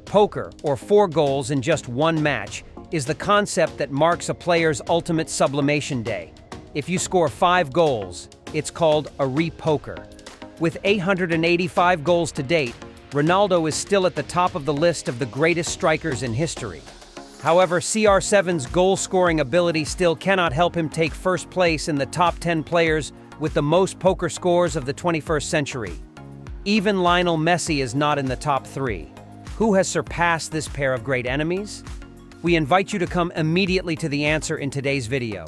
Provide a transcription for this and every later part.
Poker, or 4 goals in just one match, is the concept that marks a player's ultimate sublimation day. If you score 5 goals, it's called a repoker. With 885 goals to date, Ronaldo is still at the top of the list of the greatest strikers in history. However, CR7's goal-scoring ability still cannot help him take first place in the top 10 players with the most poker scores of the 21st century. Even Lionel Messi is not in the top 3. Who has surpassed this pair of great enemies? We invite you to come immediately to the answer in today's video.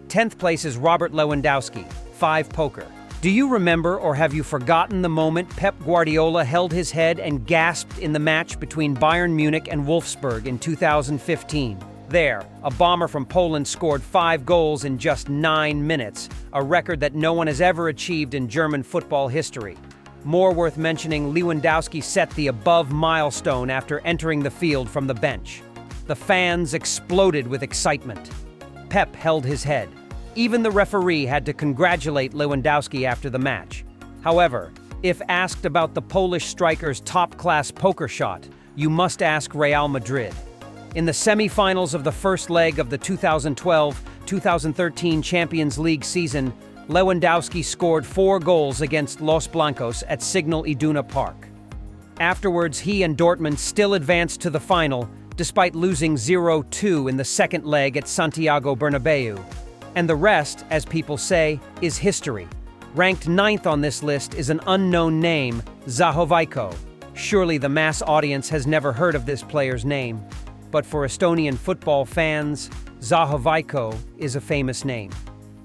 10th place is Robert Lewandowski, 5 poker. Do you remember, or have you forgotten the moment Pep Guardiola held his head and gasped in the match between Bayern Munich and Wolfsburg in 2015? There, a bomber from Poland scored 5 goals in just 9 minutes, a record that no one has ever achieved in German football history. More worth mentioning, Lewandowski set the above milestone after entering the field from the bench. The fans exploded with excitement. Pep held his head. Even the referee had to congratulate Lewandowski after the match. However, if asked about the Polish striker's top-class poker shot, you must ask Real Madrid. In the semi-finals of the first leg of the 2012-2013 Champions League season, Lewandowski scored 4 goals against Los Blancos at Signal Iduna Park. Afterwards, he and Dortmund still advanced to the final, despite losing 0-2 in the second leg at Santiago Bernabeu. And the rest, as people say, is history. Ranked 9th on this list is an unknown name, Zahovaiko. Surely the mass audience has never heard of this player's name. But for Estonian football fans, Zahovaiko is a famous name.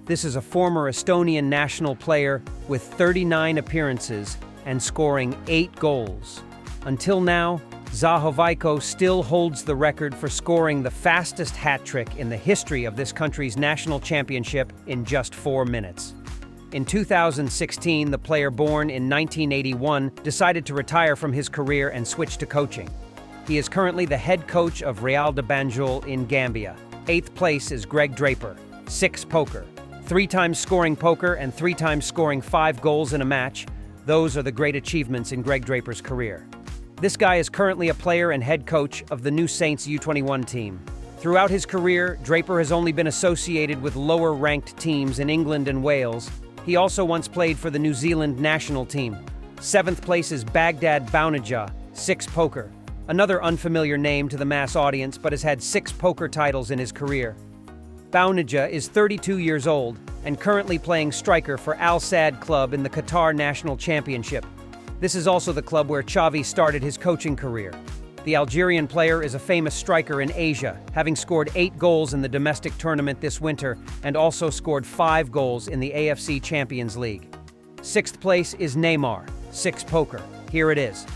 This is a former Estonian national player with 39 appearances and scoring 8 goals. Until now, Zahovaiko still holds the record for scoring the fastest hat-trick in the history of this country's national championship in just 4 minutes. In 2016, the player born in 1981 decided to retire from his career and switch to coaching. He is currently the head coach of Real de Banjul in Gambia. 8th place is Greg Draper, 6 poker. 3 times scoring poker and 3 times scoring 5 goals in a match. Those are the great achievements in Greg Draper's career. This guy is currently a player and head coach of the New Saints U21 team. Throughout his career, Draper has only been associated with lower-ranked teams in England and Wales. He also once played for the New Zealand national team. 7th place is Baghdad Bounedjah, 6 poker. Another unfamiliar name to the mass audience, but has had 6 poker titles in his career. Bounedjah is 32 years old and currently playing striker for Al Sadd Club in the Qatar National Championship. This is also the club where Xavi started his coaching career. The Algerian player is a famous striker in Asia, having scored 8 goals in the domestic tournament this winter and also scored 5 goals in the AFC Champions League. 6th place is Neymar, 6 poker. Here it is.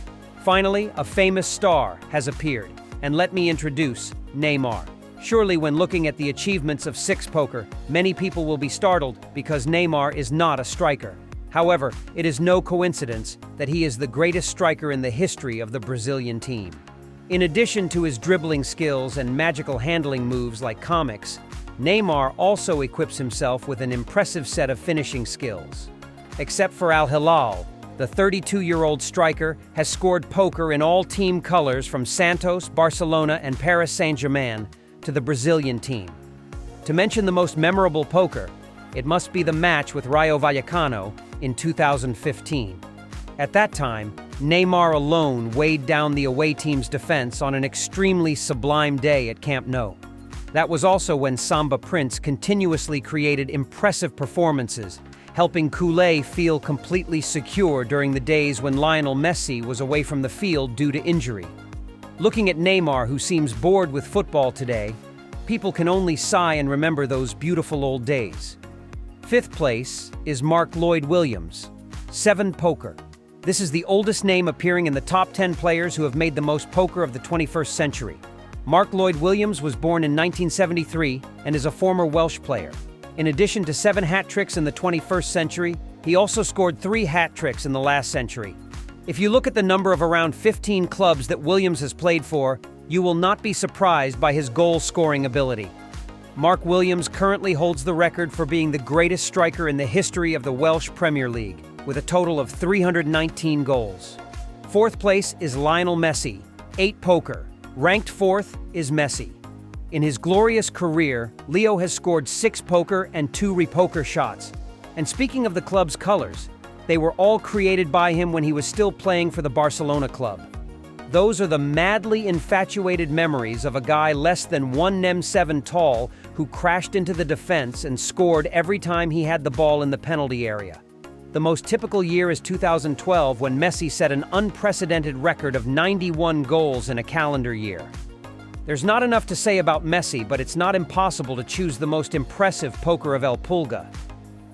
Finally, a famous star has appeared, and let me introduce Neymar. Surely when looking at the achievements of 6 poker, many people will be startled because Neymar is not a striker. However, it is no coincidence that he is the greatest striker in the history of the Brazilian team. In addition to his dribbling skills and magical handling moves like comics, Neymar also equips himself with an impressive set of finishing skills. Except for Al Hilal, the 32-year-old striker has scored poker in all team colors from Santos, Barcelona, and Paris Saint-Germain to the Brazilian team. To mention the most memorable poker, it must be the match with Rayo Vallecano in 2015. At that time, Neymar alone weighed down the away team's defense on an extremely sublime day at Camp Nou. That was also when Samba Prince continuously created impressive performances, helping Koulé feel completely secure during the days when Lionel Messi was away from the field due to injury. Looking at Neymar, who seems bored with football today, people can only sigh and remember those beautiful old days. 5th place is Mark Lloyd Williams, 7 poker. This is the oldest name appearing in the top 10 players who have made the most poker of the 21st century. Mark Lloyd Williams was born in 1973 and is a former Welsh player. In addition to 7 hat tricks in the 21st century, he also scored 3 hat tricks in the last century. If you look at the number of around 15 clubs that Williams has played for, you will not be surprised by his goal-scoring ability. Mark Williams currently holds the record for being the greatest striker in the history of the Welsh Premier League, with a total of 319 goals. 4th place is Lionel Messi, 8 Poker. Ranked 4th is Messi. In his glorious career, Leo has scored 6 poker and 2 repoker shots. And speaking of the club's colors, they were all created by him when he was still playing for the Barcelona club. Those are the madly infatuated memories of a guy less than 1m7 tall who crashed into the defense and scored every time he had the ball in the penalty area. The most typical year is 2012, when Messi set an unprecedented record of 91 goals in a calendar year. There's not enough to say about Messi, but it's not impossible to choose the most impressive poker of El Pulga.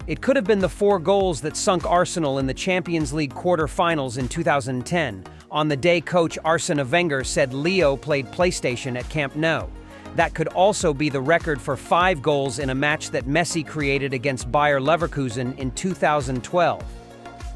It could have been the 4 goals that sunk Arsenal in the Champions League quarter-finals in 2010, on the day coach Arsene Wenger said Leo played PlayStation at Camp Nou. That could also be the record for 5 goals in a match that Messi created against Bayer Leverkusen in 2012.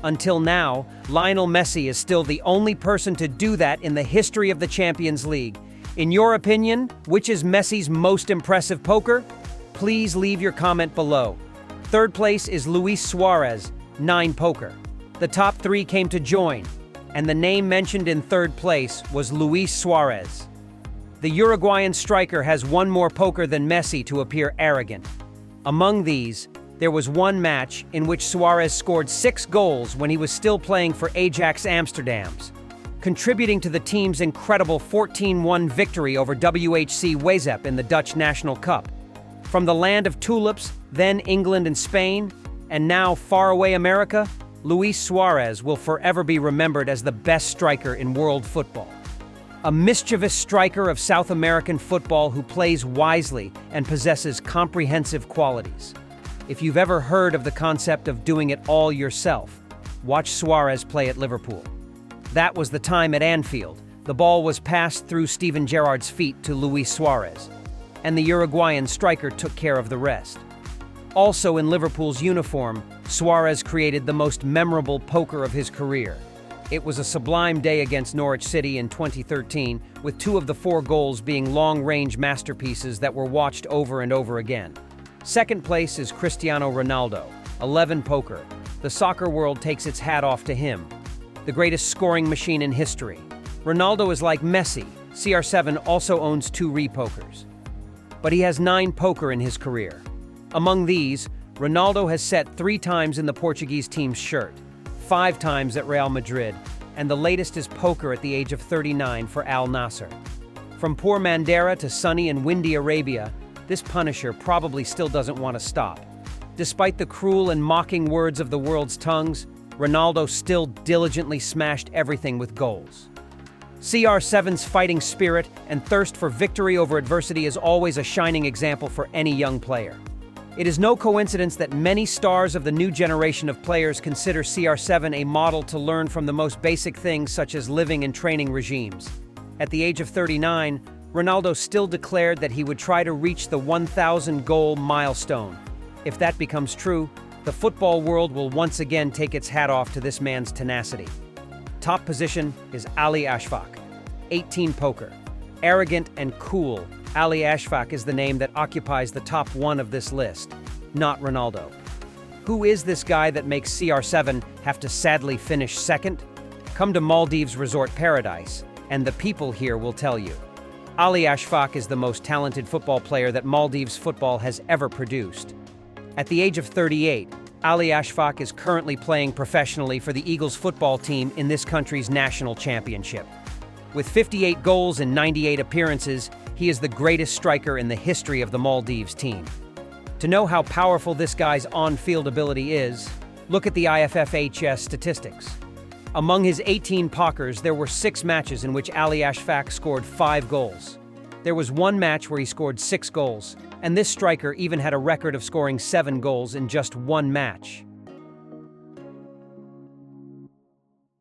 Until now, Lionel Messi is still the only person to do that in the history of the Champions League. In your opinion, which is Messi's most impressive poker? Please leave your comment below. 3rd place is Luis Suarez, 9 poker. The top 3 came to join, and the name mentioned in 3rd place was Luis Suarez. The Uruguayan striker has 1 more poker than Messi to appear arrogant. Among these, there was one match in which Suarez scored 6 goals when he was still playing for Ajax Amsterdam, contributing to the team's incredible 14-1 victory over WHC Wezep in the Dutch National Cup. From the land of tulips, then England and Spain, and now faraway America, Luis Suarez will forever be remembered as the best striker in world football. A mischievous striker of South American football who plays wisely and possesses comprehensive qualities. If you've ever heard of the concept of doing it all yourself, watch Suarez play at Liverpool. That was the time at Anfield. The ball was passed through Steven Gerrard's feet to Luis Suarez, and the Uruguayan striker took care of the rest. Also in Liverpool's uniform, Suarez created the most memorable poker of his career. It was a sublime day against Norwich City in 2013, with 2 of the 4 goals being long-range masterpieces that were watched over and over again. 2nd place is Cristiano Ronaldo, 11 poker. The soccer world takes its hat off to him, the greatest scoring machine in history. Ronaldo is like Messi. CR7 also owns 2 repokers. But he has 9 poker in his career. Among these, Ronaldo has set 3 times in the Portuguese team's shirt, 5 times at Real Madrid, and the latest is poker at the age of 39 for Al Nassr. From poor Mandera to sunny and windy Arabia, this punisher probably still doesn't want to stop. Despite the cruel and mocking words of the world's tongues, Ronaldo still diligently smashed everything with goals. CR7's fighting spirit and thirst for victory over adversity is always a shining example for any young player. It is no coincidence that many stars of the new generation of players consider CR7 a model to learn from the most basic things, such as living and training regimes. At the age of 39, Ronaldo still declared that he would try to reach the 1,000 goal milestone. If that becomes true, the football world will once again take its hat off to this man's tenacity. Top position is Ali Ashak, 18 poker. Arrogant and cool, Ali Ashak is the name that occupies the top 1 of this list, not Ronaldo. Who is this guy that makes CR7 have to sadly finish 2nd? Come to Maldives Resort Paradise, and the people here will tell you. Ali Ashak is the most talented football player that Maldives football has ever produced. At the age of 38, Ali Ashak is currently playing professionally for the Eagles football team in this country's national championship. With 58 goals in 98 appearances, he is the greatest striker in the history of the Maldives team. To know how powerful this guy's on-field ability is, look at the IFFHS statistics. Among his 18 pokers, there were 6 matches in which Ali Ashak scored 5 goals. There was 1 match where he scored 6 goals, and this striker even had a record of scoring 7 goals in just 1 match.